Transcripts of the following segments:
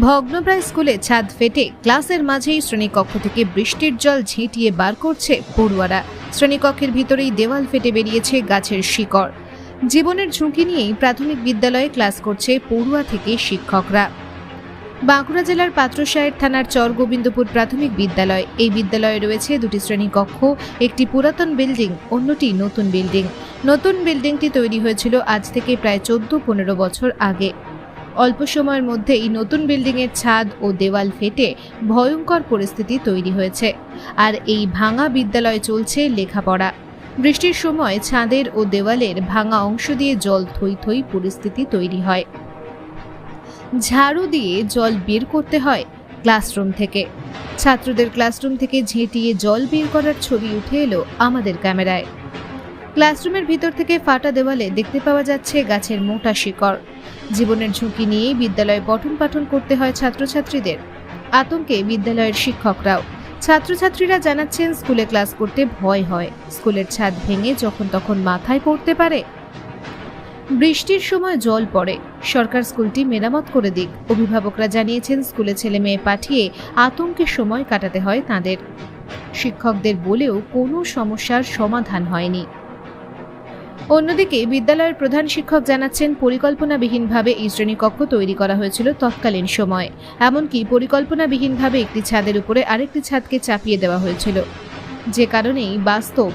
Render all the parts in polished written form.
ভগ্নপ্রায় স্কুলে ছাদ ফেটে ক্লাসের মাঝেই শ্রেণীকক্ষ থেকে বৃষ্টির জল ঝেঁটিয়ে বার করছে পড়ুয়ারা। শ্রেণীকক্ষের ভিতরেই দেওয়াল ফেটে বেরিয়েছে গাছের শিকড়। জীবনের ঝুঁকি নিয়েই প্রাথমিক বিদ্যালয়ে ক্লাস করছে পড়ুয়া থেকে শিক্ষকরা। বাঁকুড়া জেলার পাত্রসায়ের থানার চরগোবিন্দপুর প্রাথমিক বিদ্যালয়। এই বিদ্যালয়ে রয়েছে দুটি শ্রেণীকক্ষ, একটি পুরাতন বিল্ডিং, অন্যটি নতুন বিল্ডিং। নতুন বিল্ডিংটি তৈরি হয়েছিল আজ থেকে প্রায় 14-15 বছর আগে। অল্প সময়ের মধ্যেই নতুন বিল্ডিংয়ের ছাদ ও দেওয়াল ফেটে ভয়ঙ্কর পরিস্থিতি তৈরি হয়েছে। আর এই ভাঙা বিদ্যালয়ে চলছে লেখাপড়া। বৃষ্টির সময় ছাদের ও দেওয়ালের ভাঙা অংশ দিয়ে জল থই থই পরিস্থিতি তৈরি হয়। ঝাড়ু দিয়ে জল বের করতে হয় ক্লাসরুম থেকে। ছাত্রদের ক্লাসরুম থেকে ঝেঁটিয়ে জল বের করার ছবি উঠে এলো আমাদের ক্যামেরায়। ক্লাসরুমের ভিতর থেকে ফাটা দেওয়ালে দেখতে পাওয়া যাচ্ছে গাছের মোটা শিকড়। জীবনের ঝুঁকি নিয়েই বিদ্যালয়ে পঠন পাঠন করতে হয় ছাত্রছাত্রীদের। আতঙ্কে বিদ্যালয়ের শিক্ষকরাও। ছাত্রছাত্রীরা জানাচ্ছেন স্কুলে ক্লাস করতে ভয় হয়, স্কুলের ছাদ ভেঙে যখন তখন মাথায় পড়তে পারে। বৃষ্টির সময় জল পড়ে, সরকার স্কুলটি মেরামত করে দিক। অভিভাবকরা জানিয়েছেন স্কুলে ছেলে মেয়ে পাঠিয়ে আতঙ্কের সময় কাটাতে হয় তাদের। শিক্ষকদের বলেও কোনো সমস্যার সমাধান হয়নি। অন্যদিকে বিদ্যালয়ের প্রধান শিক্ষক জানাচ্ছেন পরিকল্পনাবিহীনভাবে এই শ্রেণীকক্ষ তৈরি করা হয়েছিল তৎকালীন সময়। এমনকি পরিকল্পনাবিহীনভাবে একটি ছাদের উপরে আরেকটি ছাদকে চাপিয়ে দেওয়া হয়েছিল, যে কারণেই বাস্তব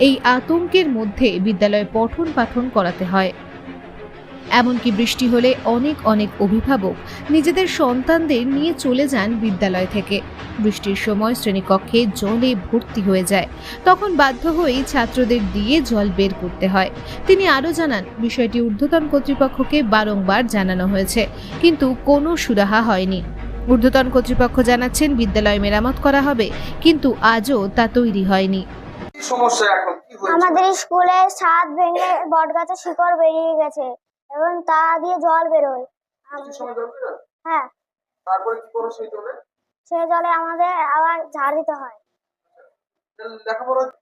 এই আতঙ্কের মধ্যে বিদ্যালয়ে পঠন পাঠন করাতে হয়। এমনকি বৃষ্টি হলে অনেক অভিভাবক নিজেদের সন্তানদের নিয়ে চলে যান বিদ্যালয় থেকে। বৃষ্টির সময় শ্রেণীকক্ষে জলে ভর্তি হয়ে যায়, তখন বাধ্য হয়েই ছাত্রদের দিয়ে জল বের করতে হয়। তিনি আরও জানান, বিষয়টি ঊর্ধ্বতন কর্তৃপক্ষকে বারংবার জানানো হয়েছে, কিন্তু কোনো সুরাহা হয়নি। ঊর্ধ্বতন কর্তৃপক্ষ জানাচ্ছেন বিদ্যালয় মেরামত করা হবে, কিন্তু আজও তা তৈরি হয়নি। আমাদের স্কুলে ছাদ ভেঙে বটগাছের শিকড় বেরিয়ে গেছে এবং তা দিয়ে জল বেরোয়। হ্যাঁ, তারপরে কি করো সেই জলে? সেই জলে আমাদের আবার ঝাড় দিতে হয়।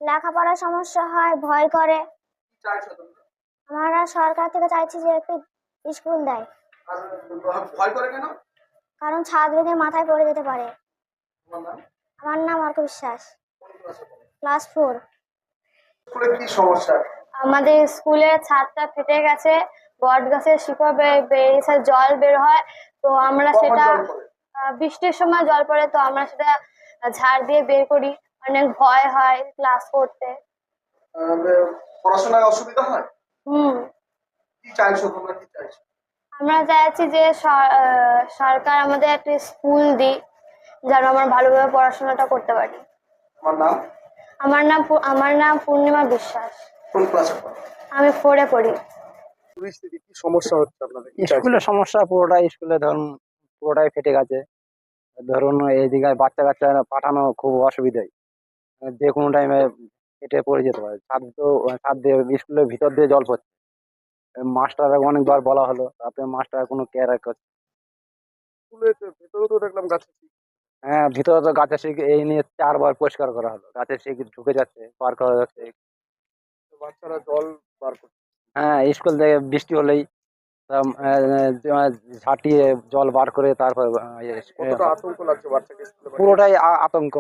লেখাপড়ার সমস্যা হয়, ভয় করে। কি চাইছো তোমরা? আমরা সরকার থেকে চাইছি যে একটি স্কুল দেয়। আর ভয় করে কেন? কারণ ছাদ ভেঙে মাথায় পড়ে যেতে পারে। তোমার নাম? আমার নাম অর্ক বিশ্বাস, কোন ক্লাসে পড়ো? ক্লাস 4। স্কুলে কি সমস্যা? আমাদের স্কুলের ছাদটা ফেটে গেছে, বট গাছের শিকড় বেরিয়েছে, জল বের হয়। তো আমরা সেটা বৃষ্টির সময় জল পড়ে, তো আমরা সেটা ঝাড় দিয়ে বের করি। অনেক ভয় হয় ক্লাস করতে। পড়াশোনায় অসুবিধা হয়? কি চাইছো তোমরা, কি চাইছো? আমরা চাইছি যে সরকার আমাদের একটা স্কুল দিক, যেন আমরা ভালোভাবে পড়াশোনাটা করতে পারি। তোমার নাম? আমার নাম পূর্ণিমা বিশ্বাস। কোন ক্লাসে পড়ো? আমি 4-এ পড়ি। পরিস্থিতি কি সমস্যা হচ্ছে আপনাদের? স্কুলের সমস্যা পুরোটাই, স্কুলে ধরুন পুরোটাই ফেটে গেছে। ধরুন এইদিকে বাচ্চা কাচ্চা পাঠানো খুব অসুবিধাই, যে কোনো টাইমে ফেটে পড়ে যেতে পারে। ছাদ দিয়ে স্কুলের ভিতর দিয়ে জল পড়ছে। মাস্টার অনেকবার বলা হলো, তারপরে মাস্টার কোনো কেয়ার করছে। স্কুলের ভেতরে তো দেখলাম গাছ। হ্যাঁ, ভিতরে তো গাছের শিক এই নিয়ে 4বার পরিষ্কার করা হলো। গাছের শিক ঢুকে যাচ্ছে, পার করা যাচ্ছে। বাচ্চারা জল বার করছে। হ্যাঁ, স্কুল থেকে বৃষ্টি হলেই ঝাঁটিয়ে জল বার করে তারপর কতটা আতঙ্ক লাগছে বাচ্চাকে স্কুলে? পুরোটাই আতঙ্ক।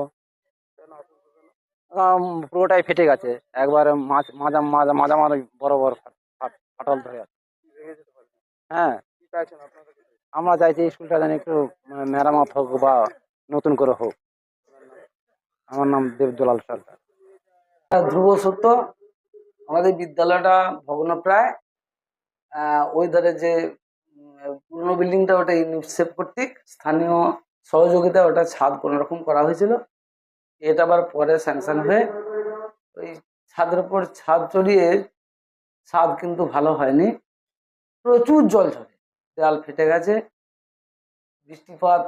পুরোটাই ফেটে গেছে একবারে, মাঝামাঝি বড় বড় ফাটল ধরে আছে। হ্যাঁ, কি চাইছেন আপনারা? আমরা চাইছি স্কুলটা যেন একটু মেরামত হোক বা নতুন করে হোক। আমার নাম দেবদুলাল সরকার। ধ্রুব সত্য। আমাদের বিদ্যালয়টা ভগ্নপ্রায়। ওই ধারে যে পুরনো বিল্ডিংটা, ওটা ইউনিসেফ কর্তৃক স্থানীয় সহযোগিতায় ওটা ছাদ কোনো রকম করা হয়েছিল। এটা আবার পরে স্যাংশন হয়ে ওই ছাদের উপর ছাদ চড়িয়ে, ছাদ কিন্তু ভালো হয়নি, প্রচুর জল ঝরে, দেয়াল ফেটে গেছে। বৃষ্টিপাত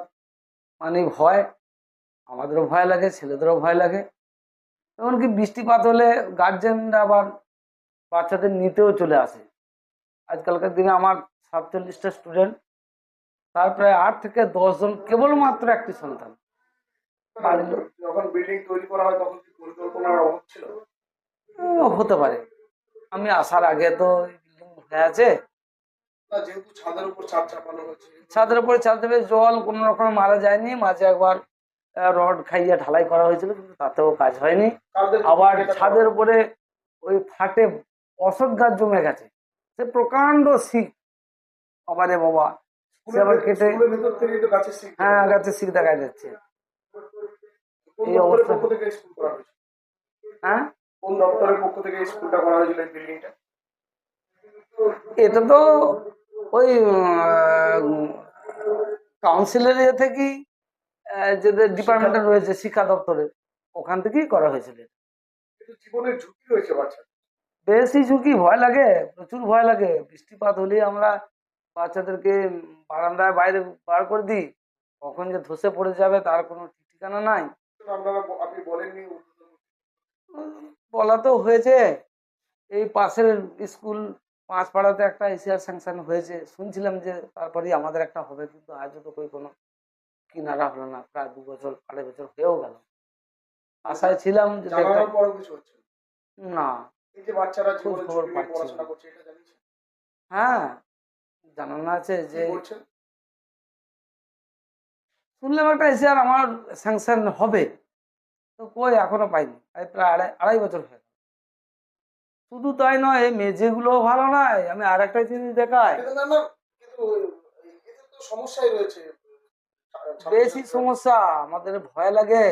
মানে ভয়, আমাদেরও ভয় লাগে, ছেলেদেরও ভয় লাগে। এমনকি বৃষ্টিপাত হলে গার্জেনরা আবার বাচ্চাদের নিতেও চলে আসে। আজকালকার দিনে আমার 47টা স্টুডেন্ট, তার প্রায় 8 থেকে 10 জন কেবলমাত্র একটি সন্তান। যখন বিল্ডিং তৈরি করা হয় তখন কি পরিকল্পনার অভাব ছিল? হতে পারে, আমি আসার আগে তো বিল্ডিং হয়ে আছে। না যেহেতু ছাদের উপর ছাদ চাপানো হয়েছে, ছাদের উপরে ছাদ দেবে, জল কোনো রকম মারা যায়নি। মাঝে একবার রড খাইয়ে ঢালাই করা হয়েছিল, কিন্তু তাতেও কাজ হয়নি। কাদের আবার এটা করা ছাদের হবে? উপরে ওই ফাটে অশোক গাছ জমে গেছে, সে প্রকাণ্ড শিক, বাবারে বাবা, সে আবার কেটে, স্কুলের ভেতর থেকে তো গাছের শিক হ্যাঁ গাছের শিক দেখা যাচ্ছে। কোন এই দপ্তরের অবস্থা। পক্ষ থেকে স্কুল করা হয়েছে? হ্যাঁ, কোন দপ্তরের পক্ষ থেকে এই স্কুলটা করা হয়েছিল, এই বিল্ডিংটা? এটা তো ওই কাউন্সিলের ইয়ে থেকেই, যাদের ডিপার্টমেন্টে রয়েছে শিক্ষা দপ্তরে, ওখান থেকেই করা হয়েছিল। কিন্তু জীবনের ঝুঁকি রয়েছে বাচ্চা। বেশি ঝুঁকি, ভয় লাগে, প্রচুর ভয় লাগে। বৃষ্টিপাত হলেই আমরা বাচ্চাদেরকে বারান্দায় বাইরে বার করে দিই, কখন যে ধসে পড়ে যাবে তার কোনো ঠিক ঠিকানা নাই। আপনারা আপনি বলেননি? বলা তো হয়েছে, এই পাশের স্কুল পাঁচপাড়াতে একটা এশিয়ার স্যাংশন হয়েছে, শুনছিলাম যে তারপরেই আমাদের একটা হবে, কিন্তু আজও তো কোনো কিনারা হলো না। প্রায় 2 বছর 2.5 বছর হয়েও গেল। আশায় ছিলাম যে জানানোর পরও কিছু হচ্ছে না। না, এই যে বাচ্চারা খোঁজ জীবনের খবর ঝুঁকি নিয়ে পাচ্ছি না। পড়াশোনা করছে, এটা জানিয়েছেন? হ্যাঁ, জানানো আছে কি যে, বলছেন? শুনলাম একটা এশিয়ার আমার স্যাংশন হবে, তো কই এখনো পাইনি। প্রায় আড়াই বছর হয়ে গেল। শুধু তাই নয়, এই মেঝেগুলো ভালো নয়। আমি আর একটা জিনিস দেখাই, কিন্তু না না, কিন্তু এদের তো সমস্যাই রয়েছে। বেশি সমস্যা। আমাদের ভয় লাগে,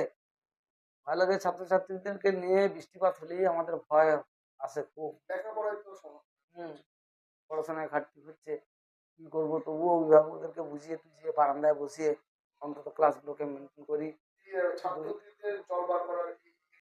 ভয় লাগে ছাত্রছাত্রীদেরকে নিয়ে। বৃষ্টিপাত হলেই আমাদের ভয় আসে খুব। লেখাপড়ায় তো সমস্যা। হুম, পড়াশোনায় ঘাটতি হচ্ছে, কি করবো? তবুও অভিভাবকদেরকে বুঝিয়ে টুঝিয়ে বারান্দায় বসিয়ে অন্তত ক্লাসগুলোকে মেনটেন করি। ছাত্রছাত্রীদের জল বার করার কি